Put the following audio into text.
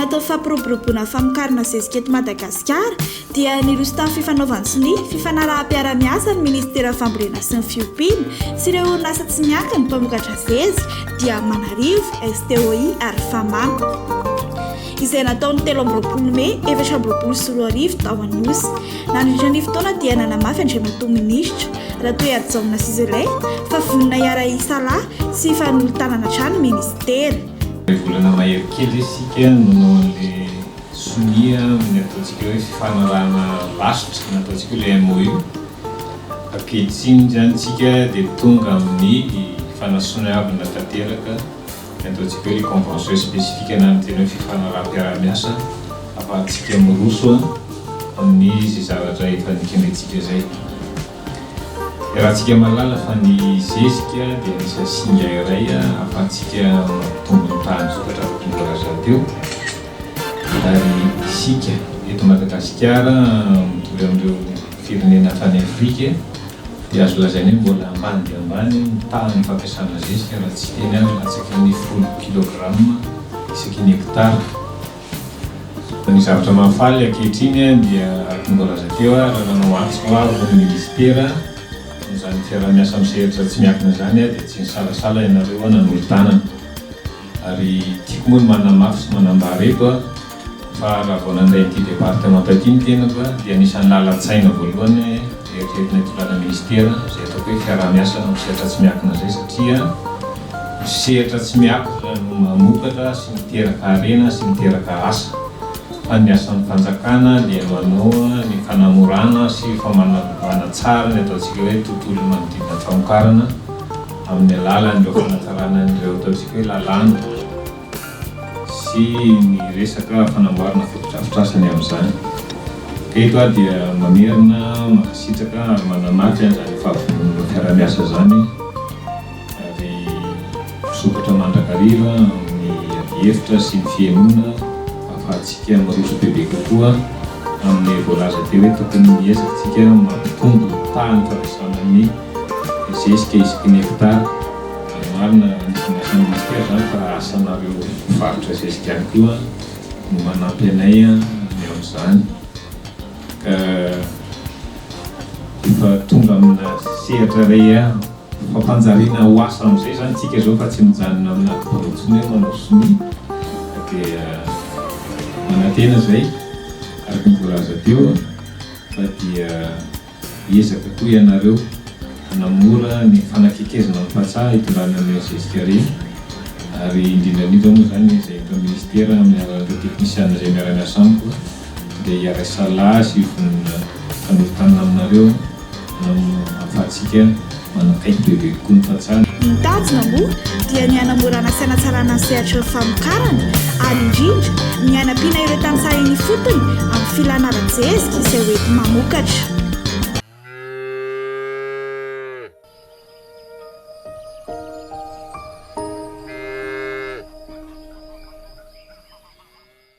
natao fampiroboroboana famokarana zezika eto Madagasikara dia nirostan fifanaovany sy ny fifanaraha-piara-miasa ny ministera fambolena sy ny fiompiana sy ireo orinasa tsy miankina ny mpamokatra zezika dia Manarivo, STOI ary Fama. Izay nataony 13 Mey 2024 tao Anosy. Nandritra ny fotoana dia nanamafy Andriamatoa Minisitra Ratoeadjaona Sizilay fa vonona iara isalahy sy fanolotanana trano ministera. Volana mahery kely isika nanao an'ilay sonia ny ataontsika hoe fifanarahana lasitra ny ataontsika hoe MOU. Ankehitriny zany tsika dia tonga amin'ny fanasoniavana tanteraka ny ataontsika hoe convention spécifique na ny tena hoe fifanaraha-piara-miasa afahantsika miroso amin'izy zavatra efa nikendrentsika zay. Raha tsika malala fa ny zezika dia anisany singa iray afahantsika tombony tany sokatra tongoraza teo. Ary isika eto Madagasikara mitovy amin'ireo firenena hafa any Afrika dia azo lazaina hoe mbola ambany dia ambany ny tany fampiasana zezika raha tsy teny azy latsaka ny 10 kilograma isaky ny hektara. Ny zavatra mahafaly ankehitriny dia tongoraza teo raha nanao antso ho ny ministera zany fiara-miasa misehatra tsy miakina zany dia tsy nisalasala ianareo nanolo tanana. Ary tiako moa ny manamafy sy manambara eto fa raha vao nandray ity departement ity ny tenako dia anisan'ny lalan-tsaina voalohany eritreretina itolana ministera izay ataoko hoe fiara-miasa misehatra tsy miakina zay satria misehatra tsy miakina no mamokatra sy miteraka harena sy miteraka asa. Fa ny asan'ny fanjakana dia manao ny fanamorana sy famanavana tsara ny ataontsika hoe tontolo manodidina famokarana amin'ny alalan'ireo fanatsarana ireo ataontsika hoe lalàna sy ny resaka fanamboarana fototrafitrasany amin'izany. Eto dia mamerina makasitraka ary manamafy an'izany fahavonona fiara-miasa zany ary misokatra mandrakariva amin'ny hevitra sy ny fihainoana afahantsika miroso bebe kokoa amin'ny voalaza teo hoe tokony miezakatsika mampitombo tany fampiasana ny zezika isaky ny hektara. Marina anisan'ny asan'ny ministera zany fa asanareo mpivarotra zezika ihany koa no manampy anay amin'izany. Ka efa tonga amina sehatra ray fampanjariana ho asa amin'izay zany tsika zao fa tsy mijanona amina borotsiny hoe manao sonia dia manantena zay araka ny voalaza teo fa dia hiezaka koa ianareo hanamora ny fanakekezana amin'ny fahatsara hitondràna ny zezika reny. Ary indrindrandrindra moa zany izay eto ministera amin'ny alalan'ireo teknisiana izay miara-miasa amiko dia hiara-isalahy sy fanolotanana aminareo ahafahantsika manakaiky bebe kokoa ny fahatsara. Ny tanjona moa dia ny hanamorana sy hanatsarana ny sehatra ny famokarana ary indrindra ny hanampiana ireo tantsaha eny fotony amin'ny filana ara-jezika izay hoenty mamokatra.